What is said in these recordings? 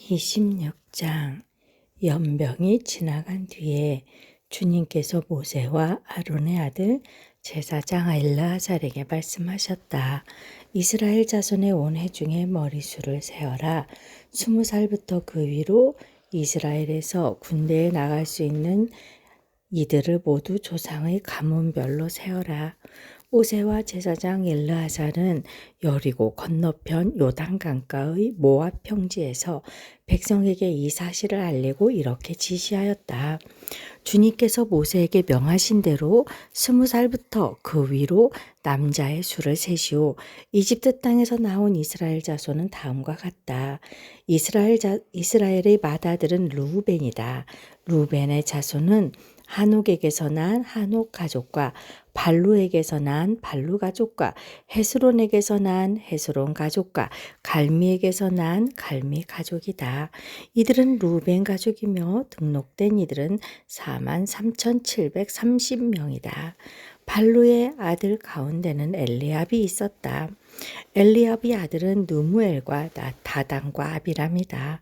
26장 연병이 지나간 뒤에 주님께서 모세와 아론의 아들 제사장 엘르아살에게 말씀하셨다. 이스라엘 자손의 온 회중의 머리수를 세어라. 20살부터 그 위로 이스라엘에서 군대에 나갈 수 있는 이들을 모두 조상의 가문별로 세어라. 모세와 제사장 엘르아살은 여리고 건너편 요단 강가의 모압 평지에서 백성에게 이 사실을 알리고 이렇게 지시하였다. 주님께서 모세에게 명하신 대로 20살부터 그 위로 남자의 수를 세시오. 이집트 땅에서 나온 이스라엘 자손은 다음과 같다. 이스라엘의 맏아들은 르우벤이다. 르우벤의 자손은 한옥에게서 난 한옥 가족과 발루에게서 난 발루 가족과 헤스론에게서 난 헤스론 가족과 갈미에게서 난 갈미 가족이다. 이들은 루벤 가족이며 등록된 이들은 43,730명이다. 발루의 아들 가운데는 엘리압이 있었다. 엘리압의 아들은 누무엘과 다단과 아비람이다.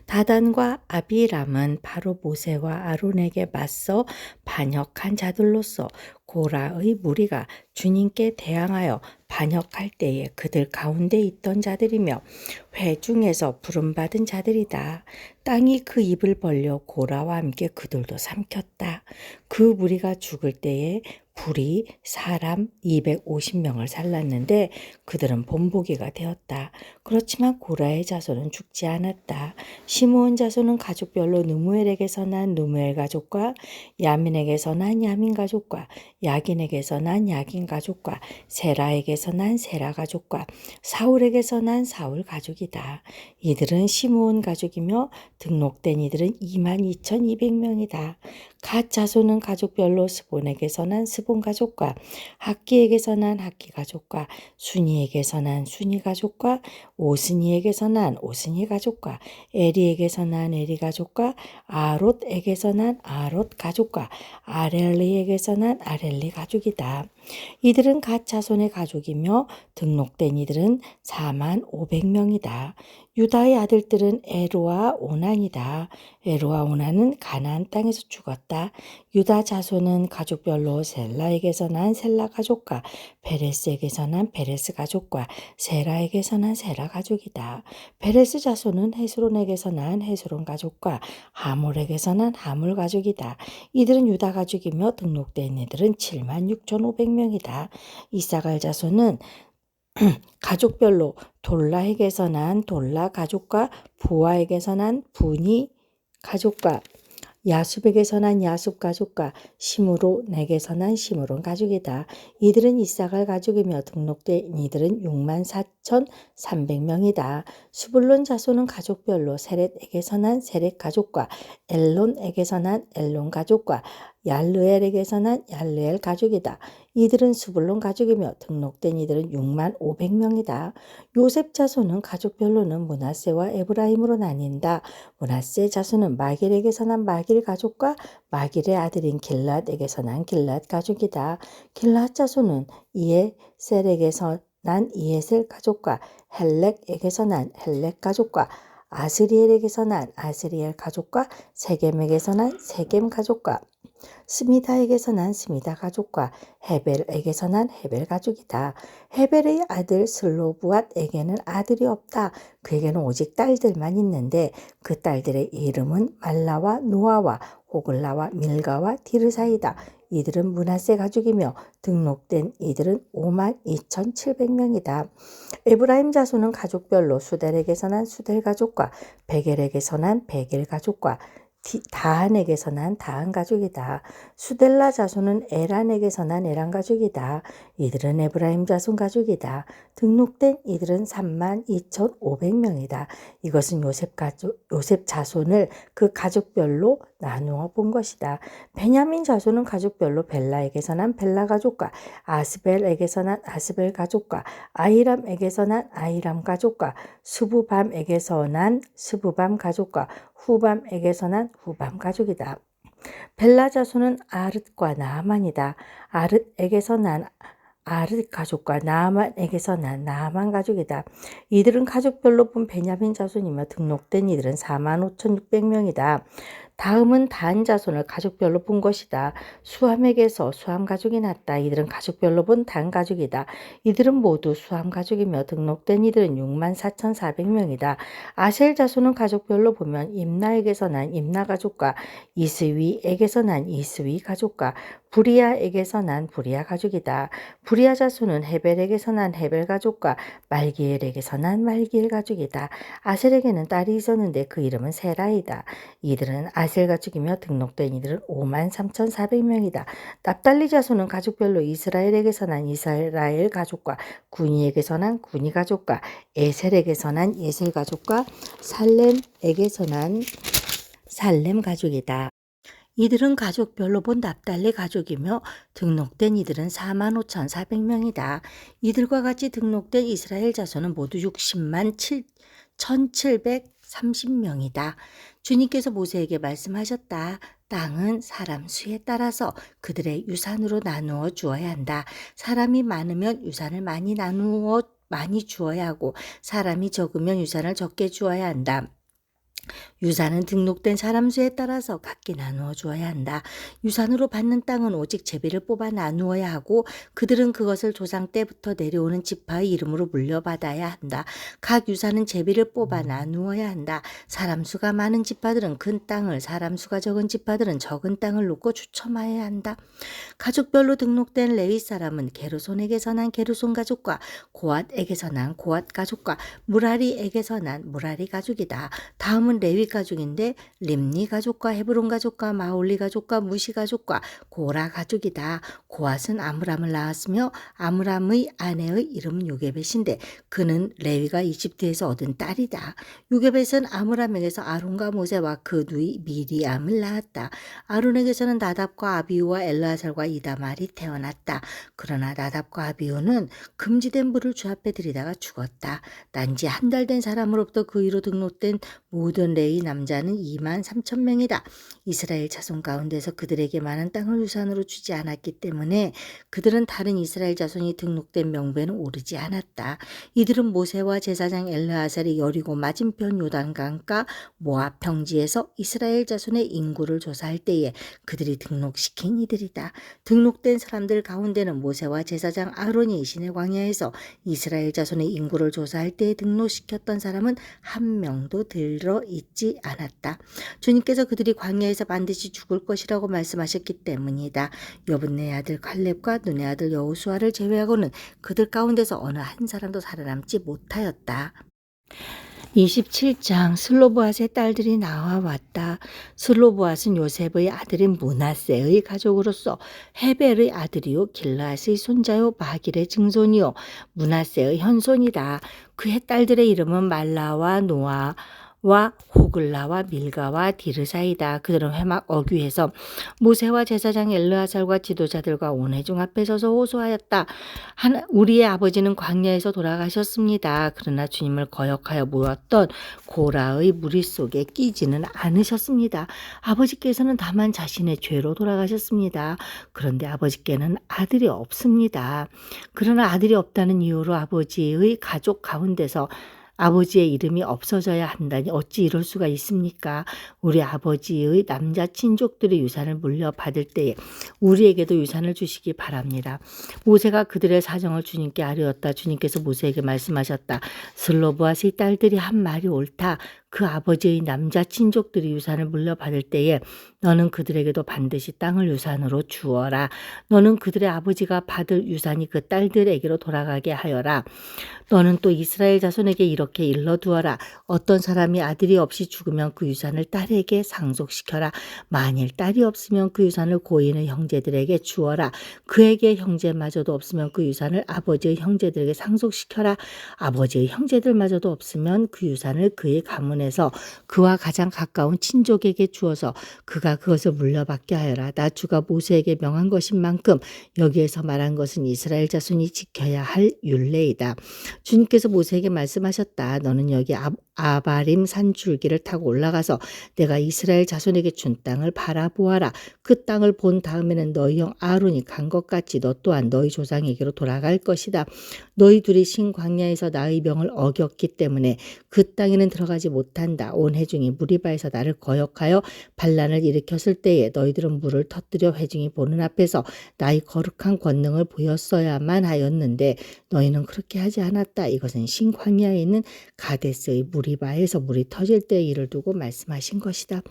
다단과 아비람은 바로 모세와 아론에게 맞서 반역한 자들로서 고라의 무리가 주님께 대항하여 반역할 때에 그들 가운데 있던 자들이며 회중에서 부름받은 자들이다. 땅이 그 입을 벌려 고라와 함께 그들도 삼켰다. 그 무리가 죽을 때에 불이 사람 250명을 살랐는데 그들은 본보기가 되었다. 그렇지만 고라의 자손은 죽지 않았다. 시므온 자손은 가족별로 누무엘에게서 난 누무엘 가족과 야민에게서 난 야민 가족과 야긴에게서 난 야긴 가족과 세라에게서 난 세라 가족과 사울에게서 난 사울 가족이다. 이들은 시므온 가족이며 등록된 이들은 22,200명이다. 갓 자손은 가족별로 스본에게서 난 스본 가족과 학기에게서 난 학기 가족과 순이에게서 난 순이 가족과 오스니에게서 난 오스니 가족과 에리에게서 난 에리 가족과 아롯에게서 난 아롯 가족과 아렐리에게서 난 아렐리 가족이다. 이들은 갓 자손의 가족이며 등록된 이들은 45,000명이다. 유다의 아들들은 에로와 오난이다. 에로와 오난은 가나안 땅에서 죽었다. 유다 자손은 가족별로 셀라에게서 난 셀라 가족과 베레스에게서 난 베레스 가족과 세라에게서 난 세라 가족이다. 베레스 자손은 헤스론에게서 난 헤스론 가족과 하몰에게서 난 하몰 가족이다. 이들은 유다 가족이며 등록된 이들은 76,500명이다. 이사갈 자손은 가족별로 돌라에게서 난 돌라 가족과 부아에게서 난 부니 가족과 야숲에게서 난 야숲 가족과 시므론에게서 난 시므론 가족이다. 이들은 이사갈 가족이며 등록된 이들은 64,300명이다. 수불론 자손은 가족별로 세렛에게서 난 세렛 가족과 엘론에게서 난 엘론 가족과 얄르엘에게서 난 얄르엘 가족이다. 이들은 수불론 가족이며 등록된 이들은 65,000명이다. 요셉 자손은 가족별로는 므낫세와 에브라임으로 나뉜다. 므낫세 자손은 마길에게서 난 마길 가족과 마길의 아들인 길랏에게서 난 길랏 가족이다. 길랏 자손은 이에셀에게서 난 이에셀 가족과 헬렉에게서 난 헬렉 가족과 아스리엘에게서 난 아스리엘 가족과 세겜에게서 난 세겜 가족과 스미다에게서 난 스미다 가족과 헤벨에게서 난 헤벨 가족이다. 헤벨의 아들 슬로부앗에게는 아들이 없다. 그에게는 오직 딸들만 있는데 그 딸들의 이름은 말라와 노아와 호글라와 밀가와 디르사이다. 이들은 므낫세 가족이며 등록된 이들은 52,700명이다. 에브라임 자손은 가족별로 수델에게서 난 수델 가족과 베겔에게서 난 베겔 가족과 다한에게서 난 다한 가족이다. 수델라 자손은 에란에게서 난 에란 가족이다. 이들은 에브라임 자손 가족이다. 등록된 이들은 32,500명이다. 이것은 요셉 자손을 그 가족별로 나누어 본 것이다. 베냐민 자손은 가족별로 벨라에게서 난 벨라 가족과 아스벨에게서 난 아스벨 가족과 아이람에게서 난 아이람 가족과 스부밤에게서 난 스부밤 가족과 후밤에게서 난 후밤 가족이다. 벨라 자손은 아릇과 나아만이다. 아릇에게서 난 아르 가족과 나아만에게서 난 나아만 가족이다. 이들은 가족별로 본 베냐민 자손이며 등록된 이들은 45,600명이다. 다음은 단 자손을 가족별로 본 것이다. 수함에게서 수함 가족이 났다. 이들은 가족별로 본 단 가족이다. 이들은 모두 수함 가족이며 등록된 이들은 64,400명이다. 아셀 자손은 가족별로 보면 임나에게서 난 임나 가족과 이스위에게서 난 이스위 가족과 부리아에게서 난 부리아 가족이다. 부리아 자손은 헤벨에게서 난 헤벨 가족과 말기엘에게서 난 말기엘 가족이다. 아셀에게는 딸이 있었는데 그 이름은 세라이다. 이들은 아셀 가족이며 등록된 이들은 53,400명이다. 납달리 자손은 가족별로 이스라엘에게서 난 이스라엘 가족과 구니에게서 난 구니 가족과 에셀에게서 난 에셀 가족과 살렘에게서 난 살렘 가족이다. 이들은 가족별로 본 납달리 가족이며 등록된 이들은 45,400명이다. 이들과 같이 등록된 이스라엘 자손은 모두 60만 1,730명이다. 주님께서 모세에게 말씀하셨다. 땅은 사람 수에 따라서 그들의 유산으로 나누어 주어야 한다. 사람이 많으면 유산을 많이 주어야 하고 사람이 적으면 유산을 적게 주어야 한다. 유산은 등록된 사람 수에 따라서 각기 나누어 주어야 한다. 유산으로 받는 땅은 오직 제비를 뽑아 나누어야 하고 그들은 그것을 조상 때부터 내려오는 지파의 이름으로 물려받아야 한다. 각 유산은 제비를 뽑아 나누어야 한다. 사람 수가 많은 지파들은 큰 땅을, 사람 수가 적은 지파들은 적은 땅을 놓고 추첨하여야 한다. 가족별로 등록된 레위 사람은 게르손에게서 난 게르손 가족과 고앗에게서 난 고앗 가족과 무라리에게서 난 무라리 가족이다. 다음은 레위 가족인데 림니 가족과 헤브론 가족과 마올리 가족과 무시 가족과 고라 가족이다. 고앗은 아므람을 낳았으며 아므람의 아내의 이름은 요게벳인데 그는 레위가 이집트에서 얻은 딸이다. 요게벳은 아므람에게서 아론과 모세와 그 누이 미리암을 낳았다. 아론에게서는 나답과 아비후와 엘르아살과 이다말이 태어났다. 그러나 나답과 아비후는 금지된 불을 주 앞에 들이다가 죽었다. 단지 한 달 된 사람으로부터 그 위로 등록된 모든 레위 남자는 23,000명이다. 이스라엘 자손 가운데서 그들에게 많은 땅을 유산으로 주지 않았기 때문에 그들은 다른 이스라엘 자손이 등록된 명부에는 오르지 않았다. 이들은 모세와 제사장 엘르아살이 여리고 맞은편 요단강가 모압 평지에서 이스라엘 자손의 인구를 조사할 때에 그들이 등록시킨 이들이다. 등록된 사람들 가운데는 모세와 제사장 아론이 시내 광야에서 이스라엘 자손의 인구를 조사할 때에 등록시켰던 사람은 한 명도 들어 있지 않았다. 주님께서 그들이 광야에서 반드시 죽을 것이라고 말씀하셨기 때문이다. 여분네 아들 갈렙과 눈의 아들 여호수아를 제외하고는 그들 가운데서 어느 한 사람도 살아남지 못하였다. 27장 슬로보앗의 딸들이 나와왔다. 슬로보앗은 요셉의 아들인 므낫세의 가족으로서 헤벨의 아들이요 길르앗의 손자요 마길의 증손이요 므낫세의 현손이다. 그의 딸들의 이름은 말라와 노아와 호글라와 밀가와 디르사이다. 그들은 회막 어귀에서 모세와 제사장 엘르아살과 지도자들과 온 회중 앞에 서서 호소하였다. 우리의 아버지는 광야에서 돌아가셨습니다. 그러나 주님을 거역하여 모였던 고라의 무리 속에 끼지는 않으셨습니다. 아버지께서는 다만 자신의 죄로 돌아가셨습니다. 그런데 아버지께는 아들이 없습니다. 그러나 아들이 없다는 이유로 아버지의 가족 가운데서 아버지의 이름이 없어져야 한다니 어찌 이럴 수가 있습니까? 우리 아버지의 남자 친족들의 유산을 물려받을 때에 우리에게도 유산을 주시기 바랍니다. 모세가 그들의 사정을 주님께 아뢰었다. 주님께서 모세에게 말씀하셨다. 슬로보앗의 딸들이 한 말이 옳다. 그 아버지의 남자 친족들이 유산을 물려받을 때에 너는 그들에게도 반드시 땅을 유산으로 주어라. 너는 그들의 아버지가 받을 유산이 그 딸들에게로 돌아가게 하여라. 너는 또 이스라엘 자손에게 이렇게 일러두어라. 어떤 사람이 아들이 없이 죽으면 그 유산을 딸에게 상속시켜라. 만일 딸이 없으면 그 유산을 고인의 형제들에게 주어라. 그에게 형제마저도 없으면 그 유산을 아버지의 형제들에게 상속시켜라. 아버지의 형제들마저도 없으면 그 유산을 그의 가문에 보내서 그와 가장 가까운 친족에게 주어서 그가 그것을 물려받게 하여라. 나 주가 모세에게 명한 것인 만큼 여기에서 말한 것은 이스라엘 자손이 지켜야 할 율례이다. 주님께서 모세에게 말씀하셨다. 너는 여기 아바림 산줄기를 타고 올라가서 내가 이스라엘 자손에게 준 땅을 바라보아라. 그 땅을 본 다음에는 너희 형 아론이 간 것 같이 너 또한 너희 조상에게로 돌아갈 것이다. 너희 둘이 신 광야에서 나의 명을 어겼기 때문에 그 땅에는 들어가지 못한다. 온 회중이 무리바에서 나를 거역하여 반란을 일으켰을 때에 너희들은 물을 터뜨려 회중이 보는 앞에서 나의 거룩한 권능을 보였어야만 하였는데 너희는 그렇게 하지 않았다. 이것은 신 광야에 있는 가데스의 무리바에서 물이 터질 때의 일을 두고 말씀하신 것이다.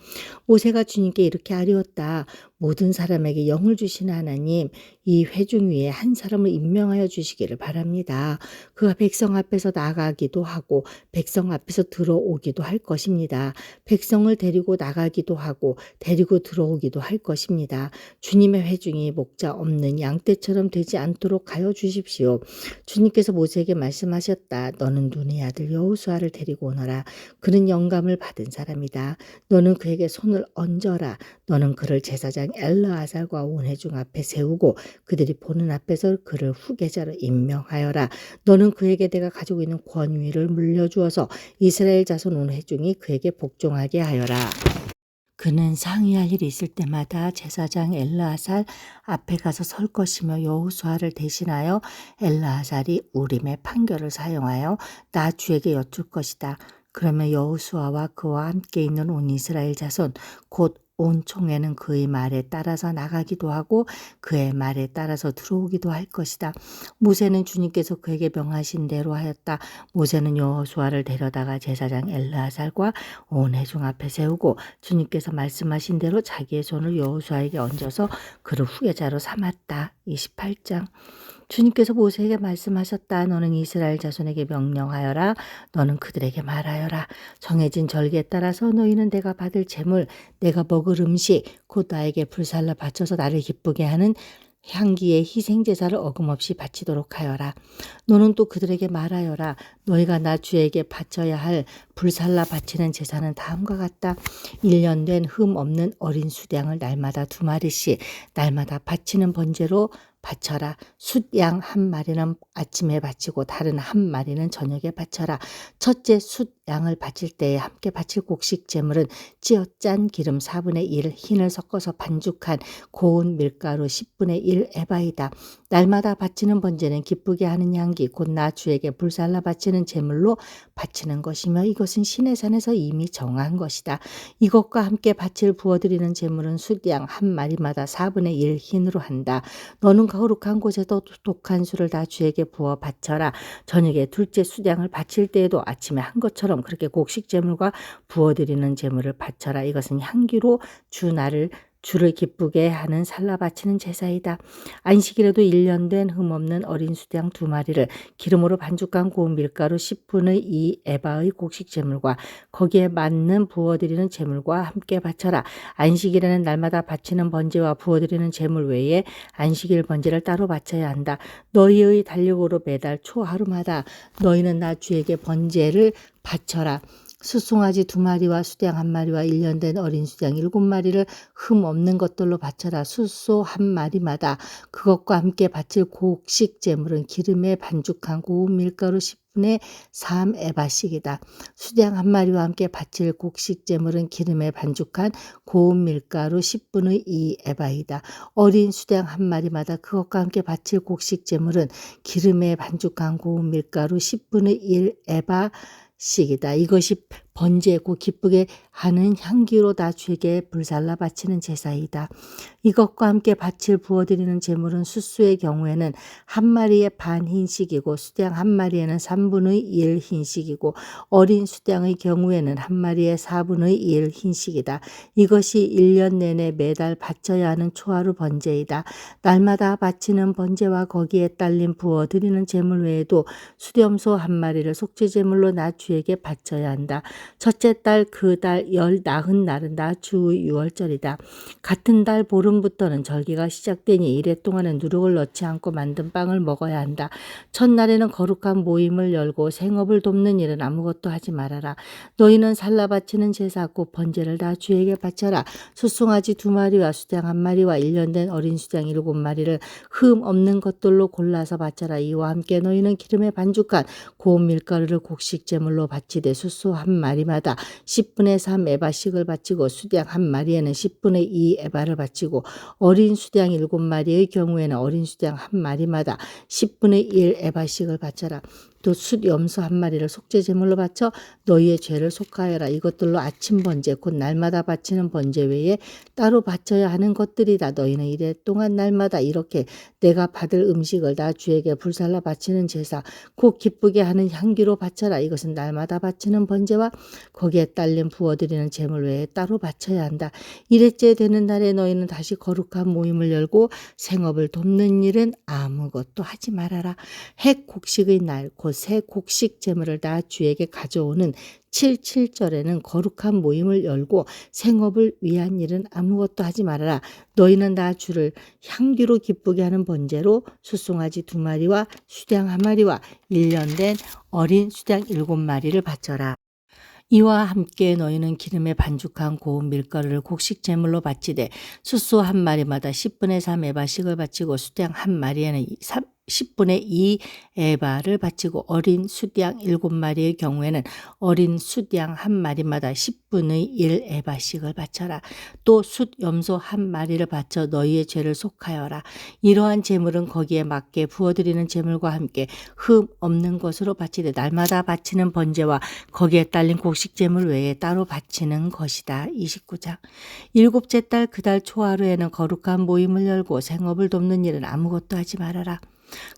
모세가 주님께 이렇게 아뢰었다. 모든 사람에게 영을 주시는 하나님, 이 회중 위에 한 사람을 임명하여 주시기를 바랍니다. 그가 백성 앞에서 나가기도 하고 백성 앞에서 들어오기도 할 것입니다. 백성을 데리고 나가기도 하고 데리고 들어오기도 할 것입니다. 주님의 회중이 목자 없는 양떼처럼 되지 않도록 하여 주십시오. 주님께서 모세에게 말씀하셨다. 너는 눈의 아들 여호수아를 데리고 오너라. 그는 영감을 받은 사람이다. 너는 그에게 손을 얹어라. 너는 그를 제사장 엘르아살과 온 회중 앞에 세우고 그들이 보는 앞에서 그를 후계자로 임명하여라. 너는 그에게 내가 가지고 있는 권위를 물려주어서 이스라엘 자손 온 회중이 그에게 복종하게 하여라. 그는 상의할 일이 있을 때마다 제사장 엘르아살 앞에 가서 설 것이며 여호수아를 대신하여 엘르아살이 우림의 판결을 사용하여 나 주에게 여쭐 것이다. 그러면 여호수아와 그와 함께 있는 온 이스라엘 자손 곧 온 총회는 그의 말에 따라서 나가기도 하고 그의 말에 따라서 들어오기도 할 것이다. 모세는 주님께서 그에게 명하신 대로 하였다. 모세는 여호수아를 데려다가 제사장 엘르아살과 온 회중 앞에 세우고 주님께서 말씀하신 대로 자기의 손을 여호수아에게 얹어서 그를 후계자로 삼았다. 28장. 주님께서 모세에게 말씀하셨다. 너는 이스라엘 자손에게 명령하여라. 너는 그들에게 말하여라. 정해진 절기에 따라서 너희는 내가 받을 제물, 내가 먹을 음식, 곧 나에게 불살라 바쳐서 나를 기쁘게 하는 향기의 희생제사를 어김없이 바치도록 하여라. 너는 또 그들에게 말하여라. 너희가 나 주에게 바쳐야 할 불살라 바치는 제사는 다음과 같다. 1년 된 흠 없는 어린 수량을 날마다 2마리씩 날마다 바치는 번제로 바쳐라. 숫양 1마리는 아침에 바치고 다른 1마리는 저녁에 바쳐라. 첫째 숫양을 바칠 때에 함께 바칠 곡식 제물은 찌어 짠 기름 4분의 1 흰을 섞어서 반죽한 고운 밀가루 10분의 1 에바이다. 날마다 바치는 번제는 기쁘게 하는 향기 곧 나 주에게 불살라 바치는 제물로 바치는 것이며 이것은 신의 산에서 이미 정한 것이다. 이것과 함께 바칠 부어드리는 제물은 숫양 1마리마다 4분의 1 흰으로 한다. 너는 거룩한 곳에도 독한 술을 다 주에게 부어 바쳐라. 저녁에 둘째 수량을 바칠 때에도 아침에 한 것처럼 그렇게 곡식 제물과 부어드리는 제물을 바쳐라. 이것은 향기로 주를 기쁘게 하는 살라 바치는 제사이다. 안식일에도 1년 된 흠없는 어린 수양 2마리를 기름으로 반죽한 고운 밀가루 10분의 2 에바의 곡식 제물과 거기에 맞는 부어드리는 제물과 함께 바쳐라. 안식일에는 날마다 바치는 번제와 부어드리는 제물 외에 안식일 번제를 따로 바쳐야 한다. 너희의 달력으로 매달 초 하루마다 너희는 나 주에게 번제를 바쳐라. 숫송아지 2마리와 수양 1마리와 1년 된 어린 수양 7마리를 흠 없는 것들로 바쳐라. 숫소 1마리마다 그것과 함께 바칠 곡식 제물은 기름에 반죽한 고운 밀가루 10분의 3 에바씩이다. 수양 1마리와 함께 바칠 곡식 제물은 기름에 반죽한 고운 밀가루 10분의 2 에바이다. 어린 수양 1마리마다 그것과 함께 바칠 곡식 제물은 기름에 반죽한 고운 밀가루 10분의 1 에바 식이다. 이것이 번제고 기쁘게 하는 향기로 나 주에게 불살라 바치는 제사이다. 이것과 함께 바칠 부어드리는 제물은 숫수의 경우에는 1마리의 반 흰식이고 수양 1마리에는 3분의 1 흰식이고 어린 수양의 경우에는 1마리의 4분의 1 흰식이다. 이것이 1년 내내 매달 바쳐야 하는 초하루 번제이다. 날마다 바치는 번제와 거기에 딸린 부어드리는 제물 외에도 수렴소 1마리를 속죄제물로 나 주에게 바쳐야 한다. 첫째 달 그 달 열 나흔 날은 다 주의 유월절이다. 같은 달 보름부터는 절기가 시작되니 이래 동안은 누룩을 넣지 않고 만든 빵을 먹어야 한다. 첫날에는 거룩한 모임을 열고 생업을 돕는 일은 아무것도 하지 말아라. 너희는 살라 바치는 제사 곧 번제를 다 주에게 바쳐라. 숫송아지 2마리와 수장 1마리와 1년 된 어린 수장 7마리를 흠 없는 것들로 골라서 바쳐라. 이와 함께 너희는 기름에 반죽한 고운 밀가루를 곡식 제물로 바치되 숫소 1마리마다 10분의 3 에바씩을 바치고 수양 1마리에는 10분의 2 에바를 바치고 어린 수양 7마리의 경우에는 어린 수양 1마리마다 10분의 1 에바씩을 바쳐라. 또 숫 염소 1마리를 속죄 제물로 바쳐 너희의 죄를 속하여라. 이것들로 아침 번제 곧 날마다 바치는 번제 외에 따로 바쳐야 하는 것들이다. 너희는 이래 동안 날마다 이렇게 내가 받을 음식을 다 주에게 불살라 바치는 제사 곧 기쁘게 하는 향기로 바쳐라. 이것은 날마다 바치는 번제와 거기에 딸린 부어드리는 제물 외에 따로 바쳐야 한다. 이래째 되는 날에 너희는 다시 거룩한 모임을 열고 생업을 돕는 일은 아무것도 하지 말아라. 핵 곡식의 날 곧 새 곡식 제물을 다 주에게 가져오는 7.7절에는 거룩한 모임을 열고 생업을 위한 일은 아무것도 하지 말아라. 너희는 다 주를 향기로 기쁘게 하는 번제로 숫송아지 2마리와 수양 1마리와 1년 된 어린 수양 7마리를 바쳐라. 이와 함께 너희는 기름에 반죽한 고운 밀가루를 곡식 제물로 바치되 숫소 1마리마다 10분의 3 에바씩을 바치고 수양 1마리에는 10분의 2 에바를 바치고 어린 숫양 7마리의 경우에는 어린 숫양 1마리마다 10분의 1 에바씩을 바쳐라. 또 숫 염소 1마리를 바쳐 너희의 죄를 속하여라. 이러한 제물은 거기에 맞게 부어드리는 제물과 함께 흠 없는 것으로 바치되 날마다 바치는 번제와 거기에 딸린 곡식 제물 외에 따로 바치는 것이다. 29장. 일곱째 달 그 달 초하루에는 거룩한 모임을 열고 생업을 돕는 일은 아무것도 하지 말아라.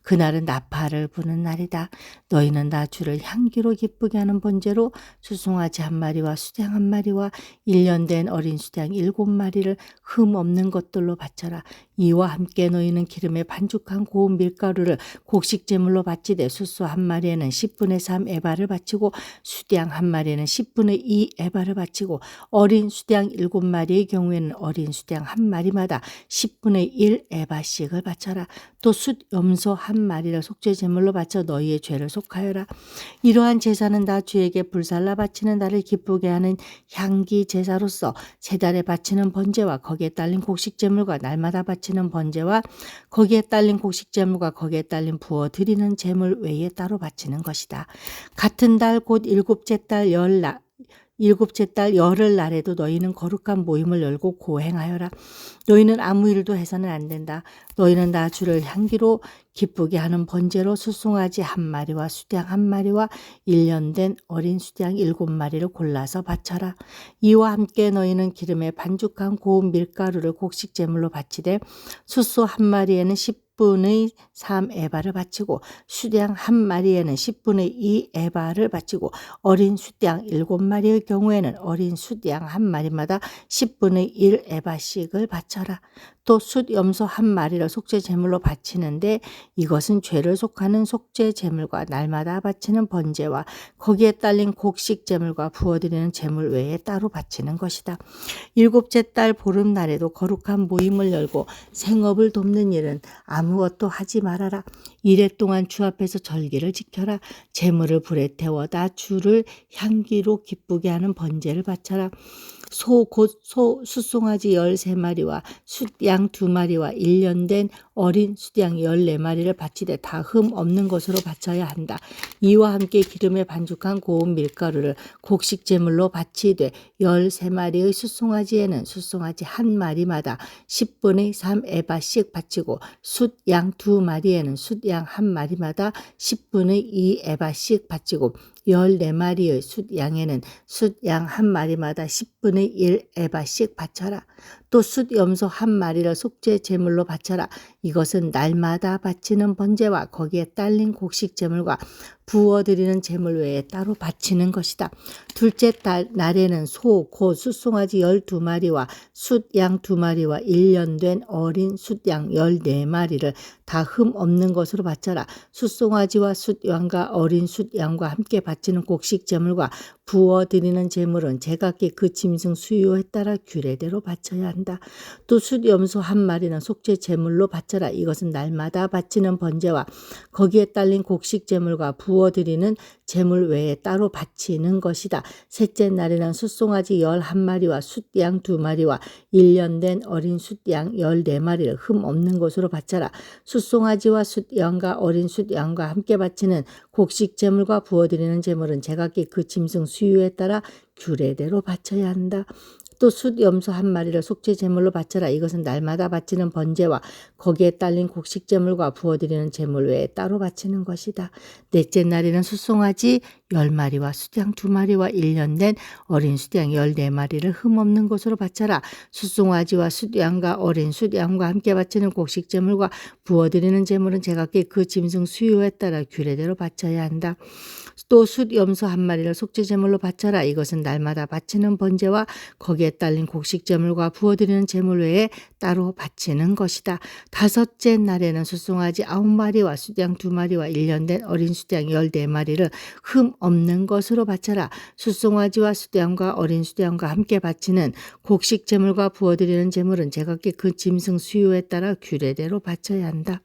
그날은 나팔을 부는 날이다. 너희는 다 주를 향기로 기쁘게 하는 번제로 숫송아지 1마리와 수양 1마리와 1년 된 어린 수양 7마리를 흠 없는 것들로 바쳐라. 이와 함께 너희는 기름에 반죽한 고운 밀가루를 곡식 제물로 바치되 숫소 1마리에는 10분의 3 에바를 바치고 수양 1마리에는 10분의 2 에바를 바치고 어린 수양 7마리의 경우에는 어린 수양 1마리마다 10분의 1 에바씩을 바쳐라. 또 숫 염소 1마리를 속죄 제물로 바쳐 너희의 죄를 속하여라. 이러한 제사는 다 주에게 불살라 바치는 날을 기쁘게 하는 향기 제사로서 세 달에 바치는 번제와 거기에 딸린 곡식 제물과 날마다 바치는 번제와 거기에 딸린 곡식 제물과 거기에 딸린 부어 드리는 제물 외에 따로 바치는 것이다. 같은 달 곧 일곱째 달 열흘 날에도 너희는 거룩한 모임을 열고 고행하여라. 너희는 아무 일도 해서는 안 된다. 너희는 다 주를 향기로 기쁘게 하는 번제로 숫송아지 1마리와 수양 1마리와 1년 된 어린 수양 7마리를 골라서 바쳐라. 이와 함께 너희는 기름에 반죽한 고운 밀가루를 곡식 제물로 바치되 숫소 1마리에는 10분의 3 에바를 바치고 수양 1마리에는 10분의 2 에바를 바치고 어린 수양 7마리의 경우에는 어린 수양 1마리마다 10분의 1 에바씩을 바쳐라. 또 숫 염소 1마리를 속죄 제물로 바치는데 이것은 죄를 속하는 속죄 제물과 날마다 바치는 번제와 거기에 딸린 곡식 제물과 부어드리는 제물 외에 따로 바치는 것이다. 일곱째 달 보름날에도 거룩한 모임을 열고 생업을 돕는 일은 아무것도 하지 말아라. 이래 동안 주 앞에서 절기를 지켜라. 제물을 불에 태워다 주를 향기로 기쁘게 하는 번제를 바쳐라. 곧 숫송아지 13마리와 숫양 2마리와 1년 된 어린 숫양 14마리를 바치되 다 흠 없는 것으로 바쳐야 한다. 이와 함께 기름에 반죽한 고운 밀가루를 곡식 제물로 바치되 13마리의 숫송아지에는 숫송아지 1마리마다 10분의 3 에바씩 바치고 숫양 2마리에는 숫양 1마리마다 10분의 2 에바씩 바치고 14마리의 숫양에는 숫양 1마리마다 10분의 1 에바씩 바쳐라. 또 숫 염소 1마리를 속죄 제물로 바쳐라. 이것은 날마다 바치는 번제와 거기에 딸린 곡식 제물과 부어드리는 제물 외에 따로 바치는 것이다. 둘째 날에는 곧 숫송아지 12마리와 숫양 2마리와 1년 된 어린 숫양 14마리를 다 흠 없는 것으로 바쳐라. 숫송아지와 숫양과 어린 숫양과 함께 바치는 곡식 제물과 부어드리는 제물은 제각기 그 짐승 수요에 따라 규례대로 바쳐야 한다. 또 숫염소 한 마리는 속죄 제물로 바쳐라. 이것은 날마다 바치는 번제와 거기에 딸린 곡식 제물과 부어드리는 제물 외에 따로 바치는 것이다. 셋째 날에는 숫송아지 11마리와 숫양 2마리와 1년 된 어린 숫양 14마리를 흠 없는 것으로 바쳐라. 숫송아지와 숫양과 어린 숫양과 함께 바치는 곡식 제물과 부어드리는 제물은 제각기 그 짐승 수요에 따라 규례대로 바쳐야 한다. 또 숫염소 한 마리를 속죄 제물로 바쳐라. 이것은 날마다 바치는 번제와 거기에 딸린 곡식 제물과 부어드리는 제물 외에 따로 바치는 것이다. 넷째 날에는 숫송아지 10마리와 숫양 2마리와 1년 된 어린 숫양 14마리를 흠없는 것으로 바쳐라. 숫송아지와 숫양과 어린 숫양과 함께 바치는 곡식 제물과 부어드리는 제물은 제각기 그 짐승 수요에 따라 규례대로 바쳐야 한다. 또 숫염소 한 마리를 속죄 제물로 바쳐라. 이것은 날마다 바치는 번제와 거기에 딸린 곡식 제물과 부어드리는 제물 외에 따로 바치는 것이다. 다섯째 날에는 숫송아지 9마리와 숫양 2마리와 1년 된 어린 숫양 14마리를 흠 없는 것으로 바쳐라. 숫송아지와 숫양과 어린 숫양과 함께 바치는 곡식 제물과 부어드리는 제물은 제각기 그 짐승 수요에 따라 규례대로 바쳐야 한다.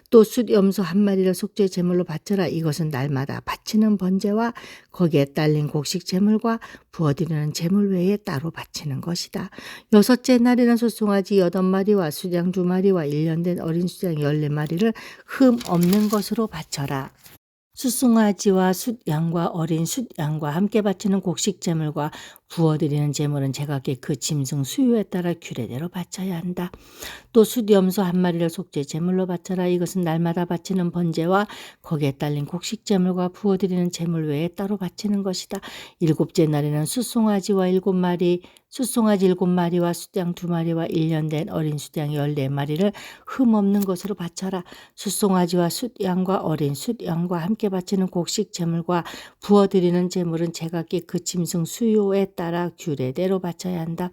또 숫염소 한 마리를 속죄 제물로 바쳐라. 이것은 날마다 바치는 번제와 거기에 딸린 곡식 제물과 부어드리는 제물 외에 따로 바치는 것이다. 여섯째 날에는 숫송아지 8마리와 숫양 2마리와 1년 된 어린 숫양 14마리를 흠 없는 것으로 바쳐라. 숫송아지와 숫양과 어린 숫양과 함께 바치는 곡식 제물과 부어드리는 제물은 제각기 그 짐승 수요에 따라 규례대로 바쳐야 한다. 또 숫염소 한 마리를 속죄 제물로 바쳐라. 이것은 날마다 바치는 번제와 거기에 딸린 곡식 제물과 부어드리는 제물 외에 따로 바치는 것이다. 일곱째 날에는 숫송아지와 7마리 숫송아지 7마리와 숫양 2마리와 1년 된 어린 숫양 14마리를 흠 없는 것으로 바쳐라. 숫송아지와 숫양과 어린 숫양과 함께 바치는 곡식 제물과 부어드리는 제물은 제각기 그 짐승 수요에 따라 규례대로 바쳐야 한다.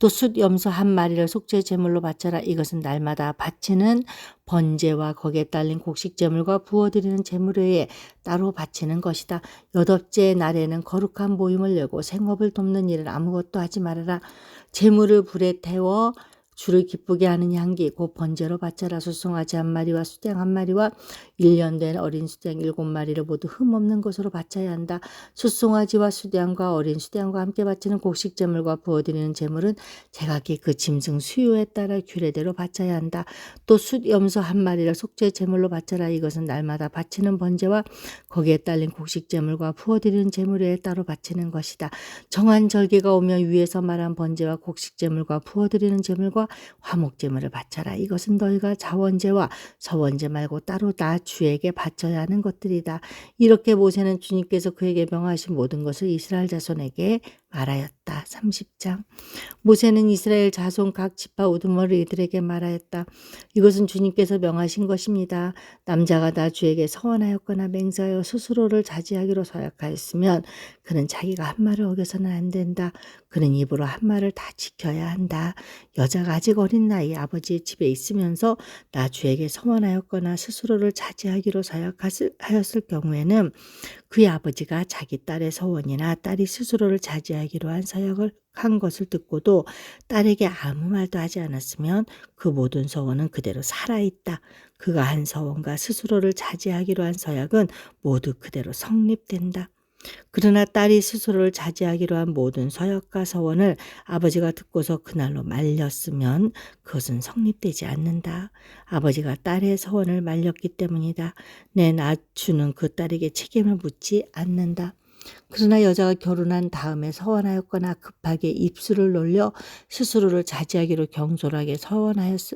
또 숫염소 한 마리를 속죄 제물로 바쳐라. 이것은 날마다 바치는 번제와 거기에 딸린 곡식 제물과 부어드리는 제물 외에 따로 바치는 것이다. 여덟째 날에는 거룩한 모임을 열고 생업을 돕는 일을 아무것도 하지 말아라. 제물을 불에 태워 주를 기쁘게 하는 향기 곧 번제로 바쳐라. 숫송아지 한 마리와 숫양 한 마리와 1년 된 어린 숫양 7마리를 모두 흠없는 것으로 바쳐야 한다. 숫송아지와 숫양과 어린 숫양과 함께 바치는 곡식 제물과 부어드리는 제물은 제각기 그 짐승 수요에 따라 규례대로 바쳐야 한다. 또 숫염소 한 마리를 속죄 제물로 바쳐라. 이것은 날마다 바치는 번제와 거기에 딸린 곡식 제물과 부어드리는 제물에 따로 바치는 것이다. 정한 절기가 오면 위에서 말한 번제와 곡식 제물과 부어드리는 제물과 화목 제물을 바쳐라. 이것은 너희가 자원제와 서원제 말고 따로 나 주에게 바쳐야 하는 것들이다. 이렇게 모세는 주님께서 그에게 명하신 모든 것을 이스라엘 자손에게 말하였다. 30장. 모세는 이스라엘 자손 각 지파 우두머리 이들에게 말하였다. 이것은 주님께서 명하신 것입니다. 남자가 나 주에게 서원하였거나 맹세하여 스스로를 자지하기로 서약하였으면 그는 자기가 한 말을 어겨서는 안 된다. 그는 입으로 한 말을 다 지켜야 한다. 여자가 아직 어린 나이 아버지의 집에 있으면서 나 주에게 서원하였거나 스스로를 자지하기로 서약하였을 경우에는 그의 아버지가 자기 딸의 서원이나 딸이 스스로를 자지하기로 한 서약을 한 것을 듣고도 딸에게 아무 말도 하지 않았으면 그 모든 서원은 그대로 살아있다. 그가 한 서원과 스스로를 자지하기로 한 서약은 모두 그대로 성립된다. 그러나 딸이 스스로를 자제하기로 한 모든 서약과 서원을 아버지가 듣고서 그날로 말렸으면 그것은 성립되지 않는다. 아버지가 딸의 서원을 말렸기 때문이다. 내 나주는 그 딸에게 책임을 묻지 않는다. 그러나 여자가 결혼한 다음에 서원하였거나 급하게 입술을 놀려 스스로를 자제하기로 경솔하게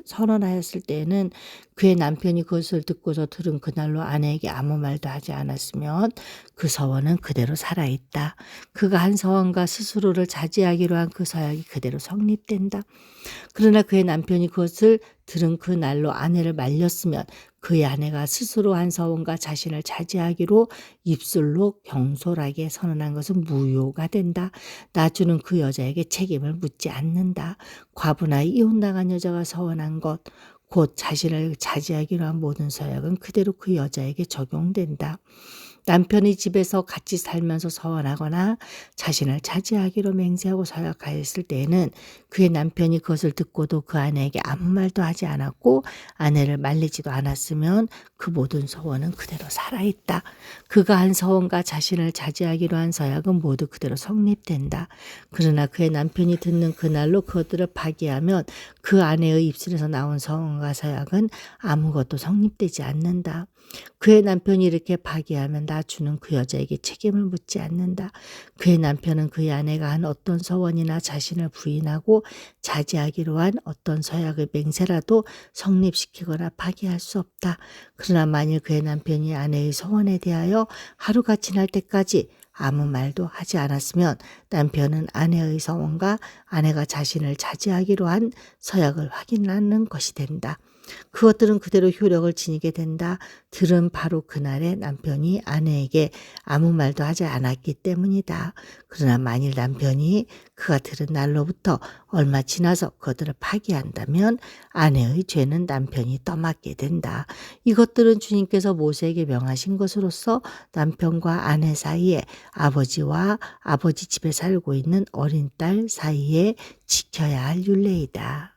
선언하였을 때에는 그의 남편이 그것을 듣고서 들은 그날로 아내에게 아무 말도 하지 않았으면 그 서원은 그대로 살아있다. 그가 한 서원과 스스로를 자제하기로 한 그 서약이 그대로 성립된다. 그러나 그의 남편이 그것을 들은 그 날로 아내를 말렸으면 그의 아내가 스스로 한 서원과 자신을 자제하기로 입술로 경솔하게 선언한 것은 무효가 된다. 나주는 그 여자에게 책임을 묻지 않는다. 과부나 이혼당한 여자가 서원한 것, 곧 자신을 차지하기로 한 모든 서약은 그대로 그 여자에게 적용된다. 남편이 집에서 같이 살면서 서원하거나 자신을 차지하기로 맹세하고 서약하였을 때에는 그의 남편이 그것을 듣고도 그 아내에게 아무 말도 하지 않았고 아내를 말리지도 않았으면 그 모든 서원은 그대로 살아있다. 그가 한 서원과 자신을 차지하기로 한 서약은 모두 그대로 성립된다. 그러나 그의 남편이 듣는 그날로 그것들을 파기하면 그 아내의 입술에서 나온 서원과 서약은 아무것도 성립되지 않는다. 그의 남편이 이렇게 파기하면 나주는 그 여자에게 책임을 묻지 않는다. 그의 남편은 그의 아내가 한 어떤 서원이나 자신을 부인하고 자제하기로 한 어떤 서약의 맹세라도 성립시키거나 파기할 수 없다. 그러나 만일 그의 남편이 아내의 서원에 대하여 하루가 지날 때까지 아무 말도 하지 않았으면 남편은 아내의 서원과 아내가 자신을 차지하기로 한 서약을 확인하는 것이 된다. 그것들은 그대로 효력을 지니게 된다. 들은 바로 그날에 남편이 아내에게 아무 말도 하지 않았기 때문이다. 그러나 만일 남편이 그가 들은 날로부터 얼마 지나서 그것들을 파기한다면 아내의 죄는 남편이 떠맡게 된다. 이것들은 주님께서 모세에게 명하신 것으로서 남편과 아내 사이에 아버지와 아버지 집에 살고 있는 어린 딸 사이에 지켜야 할 율례이다.